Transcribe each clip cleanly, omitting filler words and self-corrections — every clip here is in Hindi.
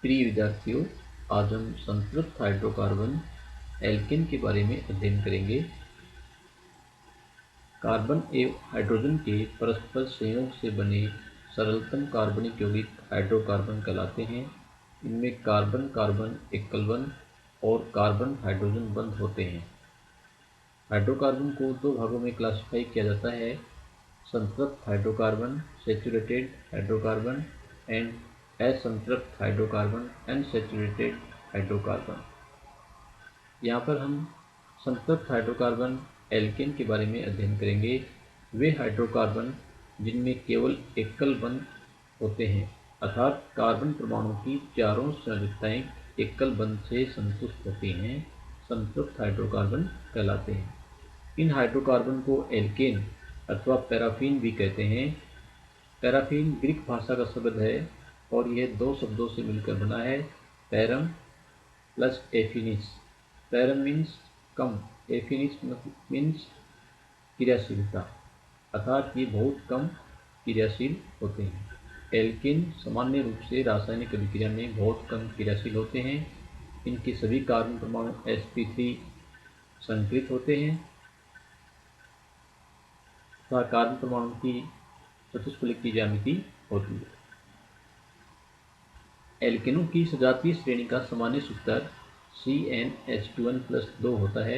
प्रिय विद्यार्थियों, आज हम संतृप्त हाइड्रोकार्बन एल्केन के बारे में अध्ययन करेंगे। कार्बन एवं हाइड्रोजन के परस्पर संयोग से बने सरलतम कार्बनिक यौगिक हाइड्रोकार्बन कहलाते हैं। इनमें कार्बन कार्बन एकल बंध और कार्बन हाइड्रोजन बंध होते हैं। हाइड्रोकार्बन को दो भागों में क्लासिफाई किया जाता है: संतृप्त हाइड्रोकार्बन सैचुरेटेड हाइड्रोकार्बन एंड असंतृप्त हाइड्रोकार्बन अनसैचुरेटेड हाइड्रोकार्बन। यहाँ पर हम संतृप्त हाइड्रोकार्बन एल्केन के बारे में अध्ययन करेंगे। वे हाइड्रोकार्बन जिनमें केवल एकल बंध होते हैं, अर्थात कार्बन परमाणु की चारों संरचनाएं एकल बंध से संतुष्ट होती हैं, संतृप्त हाइड्रोकार्बन कहलाते हैं। इन हाइड्रोकार्बन को एल्केन अथवा पैराफिन भी कहते हैं। पैराफिन ग्रीक भाषा का शब्द है और यह दो शब्दों से मिलकर बना है, पैरम प्लस एफिनिस। पैरम मीन्स कम, एफिनिस मीन्स क्रियाशीलता, अर्थात ये बहुत कम क्रियाशील होते हैं। एल्केन सामान्य रूप से रासायनिक अभिक्रिया में बहुत कम क्रियाशील होते हैं। इनके सभी कार्बन परमाणु sp3 संकलित होते हैं तथा कार्बन परमाणु की चतुष्फलक की ज्यामिति होती है। एल्केनों की सजातीय श्रेणी का सामान्य सूत्र CnH2n+2 होता है।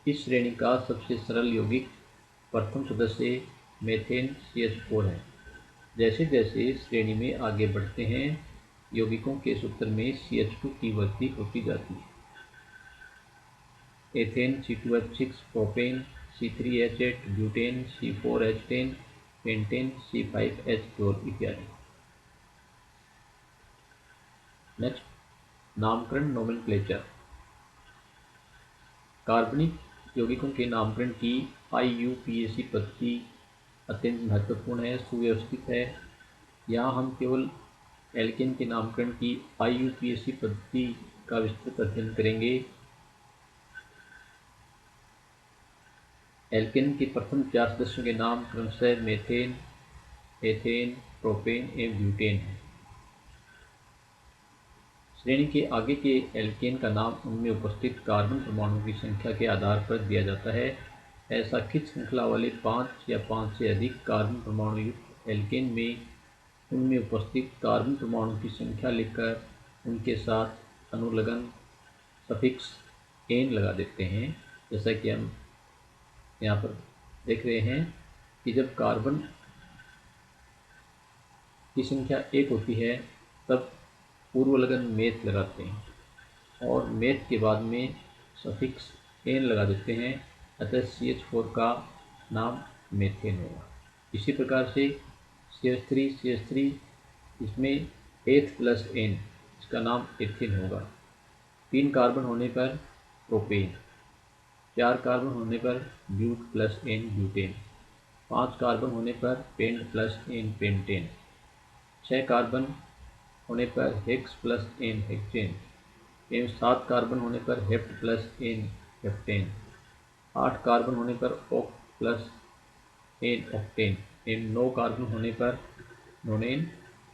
इस श्रेणी का सबसे सरल यौगिक प्रथम सदस्य मेथेन CH4 है। जैसे जैसे श्रेणी में आगे बढ़ते हैं, यौगिकों के सूत्र में CH2 की वृद्धि होती जाती है। Ethane C2H6, propane C3H8, butane C4H10, pentane C5H12 इत्यादि। नेक्स्ट, नामकरण नोमेनक्लेचर। कार्बनिक यौगिकों के नामकरण की IUPAC पद्धति अत्यंत महत्वपूर्ण है, सुव्यवस्थित है। यहाँ हम केवल एल्केन के नामकरण की IUPAC पद्धति का विस्तृत अध्ययन करेंगे। एल्केन के प्रथम चार सदस्यों के नाम क्रमशः मेथेन, एथेन, प्रोपेन एवं ब्यूटेन हैं। श्रेणी के आगे के एल्केन का नाम उनमें उपस्थित कार्बन परमाणुओं की संख्या के आधार पर दिया जाता है। ऐसा खिंच श्रृंखला वाले 5 या 5 से अधिक कार्बन परमाणु युक्त एल्केन में उनमें उपस्थित कार्बन परमाणु की संख्या लिखकर उनके साथ अनुलग्न सफिक्स एन लगा देते हैं। जैसा कि हम यहाँ पर देख रहे हैं कि जब कार्बन की संख्या 1 होती है तब पूर्वलग्न मेथ लगाते हैं और मेथ के बाद में सफिक्स एन लगा देते हैं, अतः CH4 का नाम मेथेन होगा। इसी प्रकार से CH3 इसमें एथ प्लस एन, इसका नाम एथेन होगा। 3 कार्बन होने पर प्रोपेन, 4 कार्बन होने पर but plus n butane, 5 carbon होने पर pent plus n pentane, 6 carbon होने पर हेक्स प्लस एन हेक्सेन एवं 7 कार्बन होने पर hept plus n heptane, 8 carbon होने पर ऑक्ट प्लस एन ऑक्टेन एवं 9 कार्बन होने पर नोनेन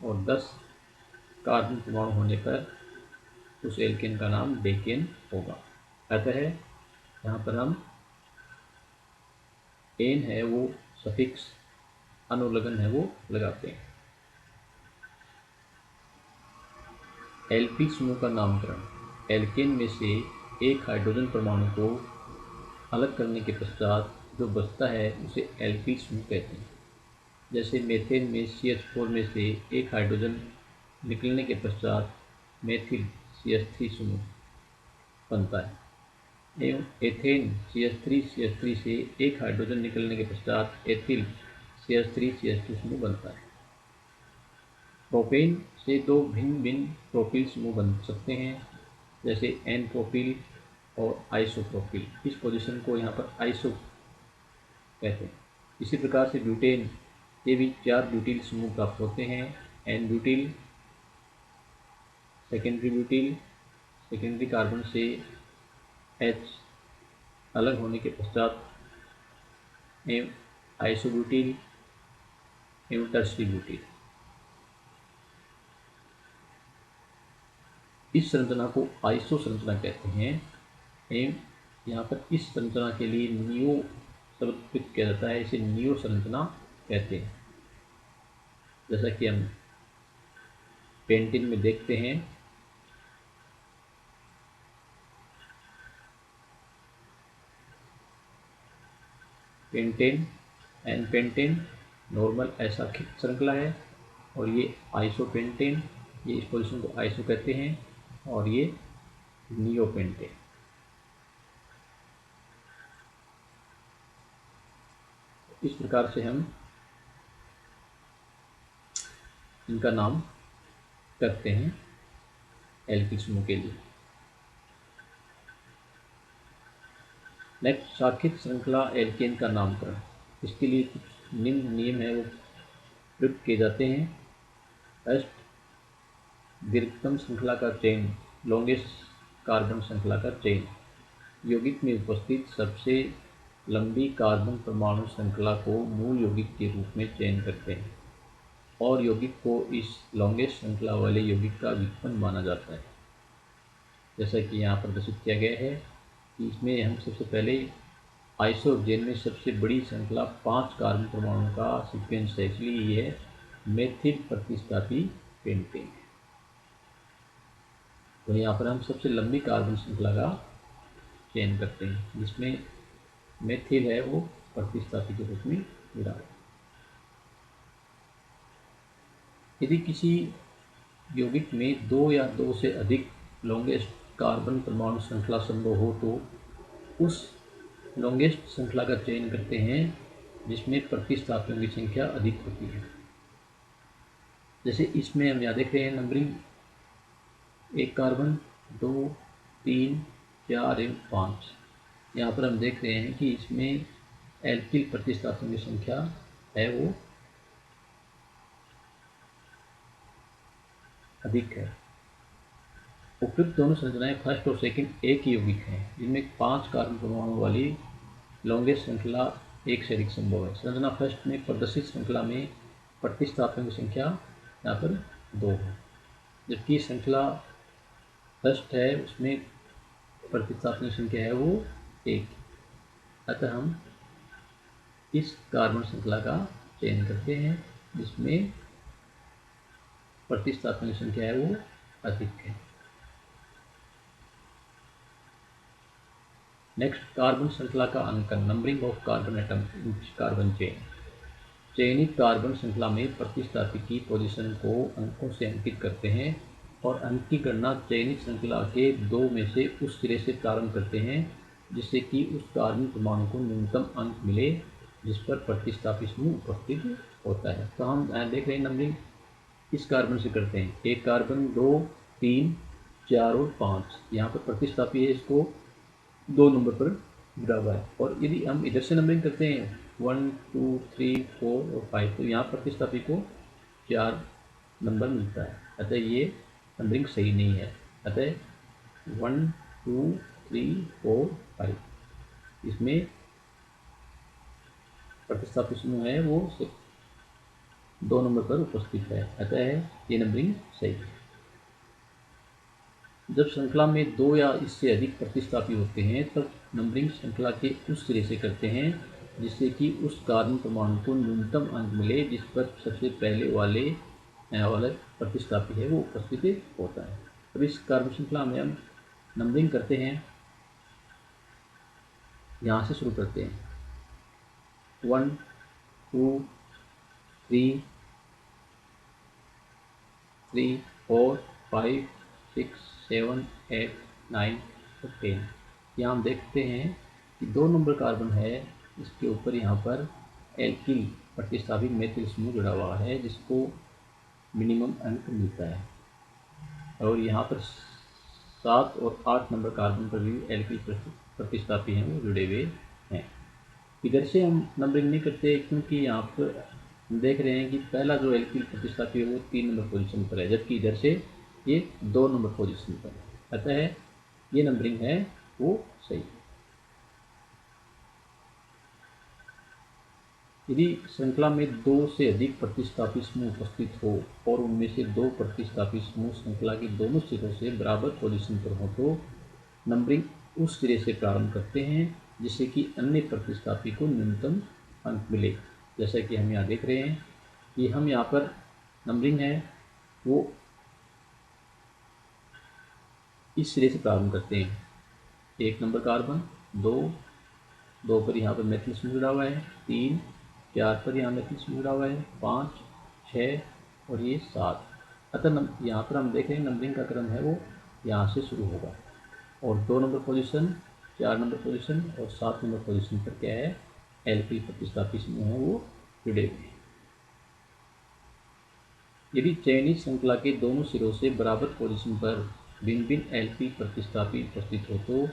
और 10 कार्बन परमाणु होने पर उस एल्केन का नाम डेकेन होगा। अतः यहाँ पर हम एन है वो सफिक्स अनुलग्न है वो लगाते हैं। एल्फिक समूह का नामकरण। एल्केन में से एक हाइड्रोजन परमाणु को अलग करने के पश्चात जो बचता है उसे एल्फिक समूह कहते हैं। जैसे मेथेन में CH4 में से एक हाइड्रोजन निकलने के पश्चात मेथिल CH3 समूह बनता है एवं एथेन CH3 से एक हाइड्रोजन निकलने के पश्चात एथिल CH3 समूह बनता है। प्रोपेन से दो भिन्न भिन्न प्रोपिल समूह बन सकते हैं, जैसे एन प्रोपिल और आइसोप्रोपिल। इस पोजीशन को यहाँ पर आइसो कहते हैं। इसी प्रकार से ब्यूटेन से भी 4 ब्यूटिल समूह प्राप्त होते हैं, एन ब्यूटिल, सेकेंडरी कार्बन से H अलग होने के पश्चात एवं आइसोब्यूटिल एवं टर्शरी ब्यूटिल। इस संरचना को आइसो संरचना कहते हैं एवं यहाँ पर इस संरचना के लिए नियो शब्द प्रयुक्त किया जाता है, इसे नियो संरचना कहते हैं। जैसा कि हम पेंटिंग में देखते हैं, पेंटेन एन पेंटेन नॉर्मल ऐसाखिक श्रृंखला है, और ये आइसो पेंटेन, ये इस पोजीशन को आइसो कहते हैं, और ये नियो पेंटेन। इस प्रकार से हम इनका नाम करते हैं एल्किल समूह के लिए। नेक्स्ट, शाखित श्रृंखला एल्केन का नामकरण। इसके लिए कुछ निम्न नियम है वो प्रयुक्त किए जाते हैं। फर्स्ट, दीर्घतम श्रृंखला का चयन, लॉन्गेस्ट कार्बन श्रृंखला का चयन। यौगिक में उपस्थित सबसे लंबी कार्बन परमाणु श्रृंखला को मूल यौगिक के रूप में चयन करते हैं, और यौगिक को इस लॉन्गेस्ट श्रृंखला वाले यौगिक का व्युत्पन्न माना जाता है। जैसा कि यहाँ प्रदर्शित किया गया है कि इसमें हम सबसे पहले आइसोजेन में सबसे बड़ी श्रृंखला 5 कार्बन परमाणु का सीक्वेंस है, इसलिए यह मेथिल प्रतिस्थापी पेंटेन है। तो यहाँ पर हम सबसे लंबी कार्बन श्रृंखला का चयन करते हैं, जिसमें मेथिल है वो प्रतिस्थापी के रूप में जुड़ा है। यदि किसी यौगिक में 2 या 2 से अधिक लॉन्गेस्ट कार्बन परमाणु श्रृंखला संभव हो तो उस लॉन्गेस्ट श्रृंखला का चयन करते हैं जिसमें प्रतिस्थापियों की संख्या अधिक होती है। जैसे इसमें हम यहाँ देख रहे हैं नंबरिंग 1 कार्बन, 2, 3, 4 एवं 5। यहाँ पर हम देख रहे हैं कि इसमें एल्किल प्रतिस्थापियों की संख्या है वो अधिक है। उपयुक्त दोनों संरचनाएं फर्स्ट और सेकंड एक ही यौगिक हैं, जिनमें 5 कार्बन परमाणु वाली लॉन्गेस्ट श्रृंखला एक से अधिक संभव है। संरचना फर्स्ट में प्रदर्शित श्रृंखला में प्रतिस्थापियों की संख्या यहाँ पर 2 है, जबकि श्रृंखला फर्स्ट है उसमें प्रतिस्थापियों की संख्या है वो 1। अतः हम इस कार्बन श्रृंखला का चयन करते हैं जिसमें प्रतिस्थापियों की संख्या है वो अधिक है। नेक्स्ट, कार्बन श्रृंखला का अंकन, numbering of carbon atom in carbon chain. चयनित कार्बन श्रृंखला में प्रतिस्थापी की पोजीशन को अंकों से अंकित करते हैं और अंक की गणना चयनित श्रृंखला के 2 में से उस सिरे से प्रारंभ करते हैं जिससे कि उस कार्बन परमाणु को न्यूनतम अंक मिले जिस पर प्रतिस्थापी समूह उपस्थित होता है। तो हम देख रहे हैं नंबरिंग इस कार्बन से करते हैं, 1 कार्बन, 2, 3, 4 और 5। यहाँ पर प्रतिस्थापी है, इसको 2 नंबर पर जुड़ा हुआ है। और यदि हम इधर से नंबरिंग करते हैं 1, 2, 3, 4 और 5, तो यहाँ प्रतिस्थापी को 4 नंबर मिलता है। अतः ये नंबरिंग सही नहीं है। अतः 1, 2, 3, 4, 5 इसमें प्रतिस्थापी समूह है वो 2 नंबर पर उपस्थित है। अतः ये नंबरिंग सही है। जब श्रृंखला में 2 या इससे अधिक प्रतिस्थापी होते हैं तब नंबरिंग श्रृंखला के उस सिरे से करते हैं जिससे कि उस कार्बन परमाणु को न्यूनतम अंक मिले जिस पर सबसे पहले वाला प्रतिस्थापी है वो उपस्थित होता है। अब इस कार्बन श्रृंखला में हम नंबरिंग करते हैं, यहाँ से शुरू करते हैं 1, 2, 3, 4, 5, 6, 7, 8, 9 और 10। यहाँ हम देखते हैं कि 2 नंबर कार्बन है, इसके ऊपर यहाँ पर एल्किल प्रतिस्थापी मेथिल समूह जुड़ा हुआ है जिसको मिनिमम अंक मिलता है। और यहाँ पर 7 और 8 नंबर कार्बन पर भी एल्किल प्रतिस्थापी हैं वो जुड़े हुए हैं। इधर से हम नंबरिंग नहीं करते क्योंकि यहाँ पर हम देख रहे हैं कि पहला जो एल्किल प्रतिस्थापी है वो 3 नंबर पोजीशन पर है, जबकि इधर से ये 2 नंबर पोजीशन पर है। अतः ये नंबरिंग है वो सही है। यदि श्रृंखला में 2 से अधिक प्रतिस्थापी समूह उपस्थित हो और उनमें से 2 प्रतिस्थापी समूह श्रृंखला के दोनों सिरों से बराबर पोजीशन पर हो तो नंबरिंग उस सिरे से प्रारंभ करते हैं जिससे कि अन्य प्रतिस्थापी को न्यूनतम अंक मिले। जैसा कि हम यहाँ देख रहे हैं कि हम यहाँ पर नंबरिंग है वो इस सिरे से प्रारंभ करते हैं। 1 नंबर कार्बन, 2 पर यहाँ पर मेथिल समूह जुड़ा हुआ है, 3, 4 पर यहाँ मेथिल समूह जुड़ा हुआ है, 5, 6 और ये 7। अतः यहाँ पर हम देख रहे हैं नंबरिंग का क्रम है वो यहाँ से शुरू होगा और 2 नंबर पोजीशन, 4 नंबर पोजीशन और 7 नंबर पोजीशन पर क्या है, एल्किल प्रतिस्थापी समूह है वो जुड़े हुए हैं। यदि चयनित श्रृंखला के दोनों सिरों से बराबर पोजीशन पर भिन्न भिन्न एल्किल प्रतिस्थापी उपस्थित हो तो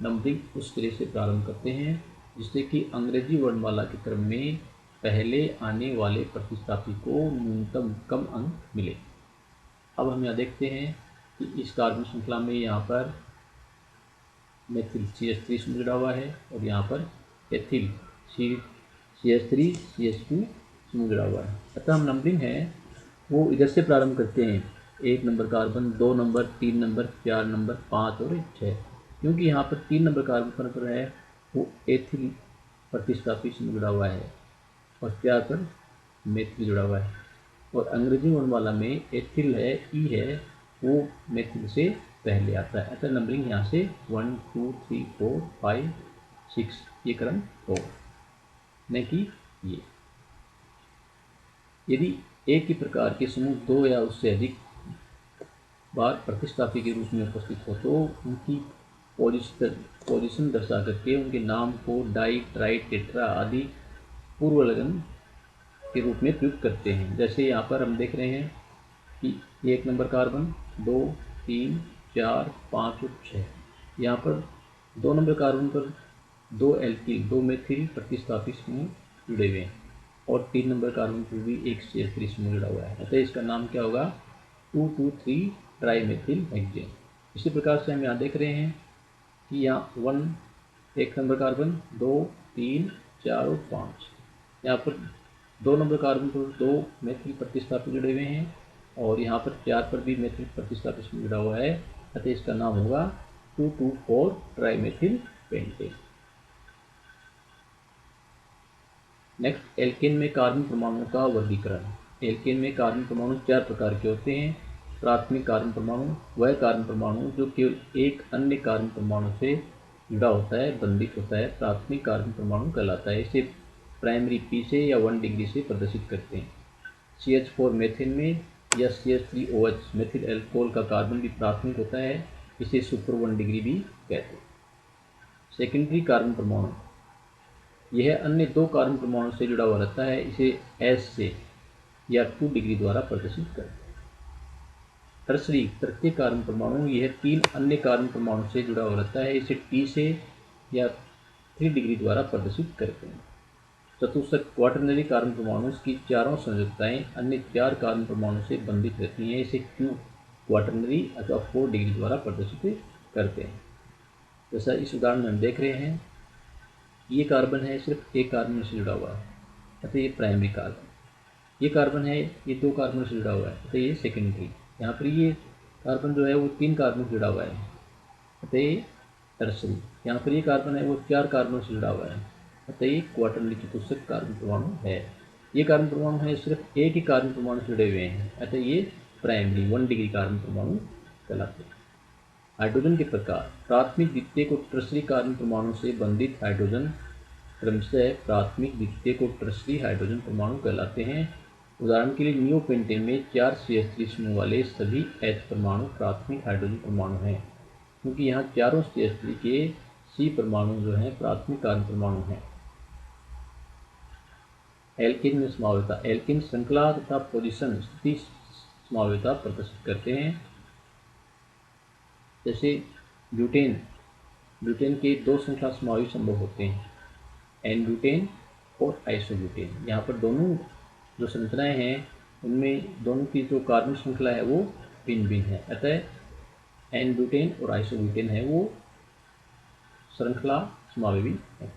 नंबरिंग उस सिरे से प्रारंभ करते हैं जिससे कि अंग्रेजी वर्णमाला के क्रम में पहले आने वाले प्रतिस्थापी को न्यूनतम कम अंक मिले। अब हम यहाँ देखते हैं कि इस कार्बन श्रृंखला में यहाँ पर मेथिल CH3 समूह जुड़ा हुआ है और यहाँ पर एथिल CH3 CH2 समूह जुड़ा हुआ है। अतः हम नंबरिंग है वो इधर से प्रारंभ करते हैं, 1 number carbon, 2 number, 3 number, 4 number, 5 और 6। क्योंकि यहाँ पर 3 नंबर कार्बन पर है वो एथिल प्रतिस्थापी समूह जुड़ा हुआ है और 4 पर मेथिल जुड़ा हुआ है और अंग्रेजी वर्णमाला में एथिल है, ई है वो मेथिल से पहले आता है। अतः नंबरिंग यहाँ से 1 2 3 4 5 6 ये क्रम हो, न कि ये। यदि एक ही प्रकार के समूह 2 या उससे अधिक बार प्रतिस्थापी के रूप में उपस्थित हो तो उनकी पोजीशन दर्शा करके उनके नाम को डाई, ट्राई, टेट्रा आदि पूर्वलग्न के रूप में प्रयुक्त करते हैं। जैसे यहाँ पर हम देख रहे हैं कि 1 नंबर कार्बन, 2, 3, 4, 5 और 6। यहाँ पर 2 नंबर कार्बन पर 2 एल्किल, 2 मेथिल प्रतिस्थापी समूह जुड़े हुए हैं और 3 नंबर कार्बन पर भी एक CH3 समूह जुड़ा हुआ है। अतः इसका नाम क्या होगा, 2,2,3 ट्राईमेथिल हेक्सेन। इसी प्रकार से हम यहाँ देख रहे हैं कि यहाँ 1 नंबर कार्बन, 2, 3, 4 और 5। यहाँ पर 2 नंबर कार्बन पर 2 मेथिल प्रतिस्थापी जुड़े हुए हैं और यहाँ पर 4 पर भी मेथिल प्रतिस्थापी समूह जुड़ा हुआ है। अतः इसका नाम होगा 2,2,4 ट्राईमेथिल पेंटेन। नेक्स्ट, एल्केन में कार्बन परमाणुओं का वर्गीकरण। एल्केन में कार्बन परमाणु 4 प्रकार के होते हैं। प्राथमिक कार्बन परमाणु वह कार्बन परमाणु जो केवल एक अन्य कार्बन परमाणु से जुड़ा होता है, बंधित होता है, प्राथमिक कार्बन परमाणु कहलाता है। इसे प्राइमरी P से या 1 डिग्री से प्रदर्शित करते हैं। CH4 मेथेन में या CH3OH मेथिल एल्कोहल का कार्बन भी प्राथमिक होता है, इसे सुपर 1 डिग्री भी कहते हैं। सेकेंडरी कार्बन परमाणु यह अन्य 2 कार्बन परमाणु से जुड़ा हुआ रहता है, इसे S से या 2 डिग्री द्वारा प्रदर्शित करते हैं। टर्सरी तृतीय कार्बन परमाणु यह 3 अन्य कार्बन परमाणु से जुड़ा हुआ रहता है, इसे T से या 3 डिग्री द्वारा प्रदर्शित करते हैं। चतुर्थक क्वाटरनरी कार्बन परमाणु की चारों संयोजकताएं अन्य 4 कार्बन परमाणु से बंधित रहती हैं, इसे Q क्वाटरनरी अथवा 4 डिग्री द्वारा प्रदर्शित करते हैं। जैसा इस उदाहरण में हम देख रहे हैं, ये कार्बन है सिर्फ एक कार्बन से जुड़ा हुआ है, अतः ये प्राइमरी कार्बन। ये कार्बन है ये 2 कार्बन से जुड़ा हुआ है, अतः ये सेकेंडरी। यहाँ पर ये कार्बन जो है वो 3 कार्बन से जुड़ा हुआ है, अतः ये टर्सरी। यहाँ पर ये कार्बन है वो 4 कार्बन से जुड़ा हुआ है, अतः ये क्वाटरनरी चतुर्थक कार्बन परमाणु है। ये कार्बन परमाणु है सिर्फ एक ही कार्बन परमाणु से जुड़े हुए हैं, अतः ये प्राइमरी 1 डिग्री कार्बन परमाणु कहलाते हैं। हाइड्रोजन के प्रकार प्राथमिक, द्वितीयक और टर्सरी कार्बन परमाणु से बंधित हाइड्रोजन क्रमशः प्राथमिक, द्वितीयक और टर्सरी हाइड्रोजन परमाणु कहलाते हैं। उदाहरण के लिए नियोपेंटेन में 4 CH3 समूह वाले सभी H परमाणु प्राथमिक हाइड्रोजन परमाणु हैं, क्योंकि यहाँ चारों CH3 के C परमाणु जो हैं प्राथमिक कार्बन परमाणु हैं। एल्केन में समावयता एल्केन श्रृंखला तथा पोजीशन स्थिति समावयता प्रदर्शित करते हैं। जैसे ब्यूटेन के 2 श्रृंखला समावयी संभव होते हैं, N-ब्यूटेन और आइसोब्यूटेन। यहाँ पर दोनों जो संरचनाएं हैं उनमें दोनों की जो कार्बन श्रृंखला है वो भिन्न भिन्न है, अतः N-ब्यूटेन और आइसोब्यूटेन है वो श्रृंखला समावयवी है।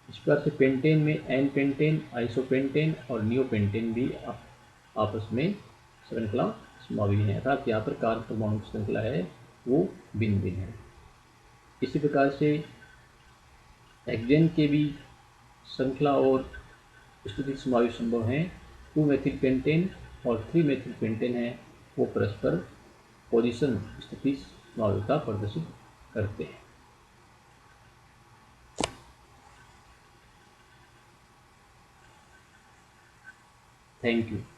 इस प्रकार से पेंटेन में एन पेंटेन, आइसोपेंटेन और नियोपेंटेन भी आपस में श्रृंखला समावी है, अर्थात यहाँ पर कार्बन परमाणु की श्रृंखला है वो भिन्न भिन्न है। इसी प्रकार से हेक्सेन के भी श्रृंखला और स्थिति समावी संभव हैं। 2 मेथिल पेंटेन और 3 मेथिल पेंटेन है वो परस्पर पोजीशन स्थिति समावीता प्रदर्शित करते हैं। Thank you.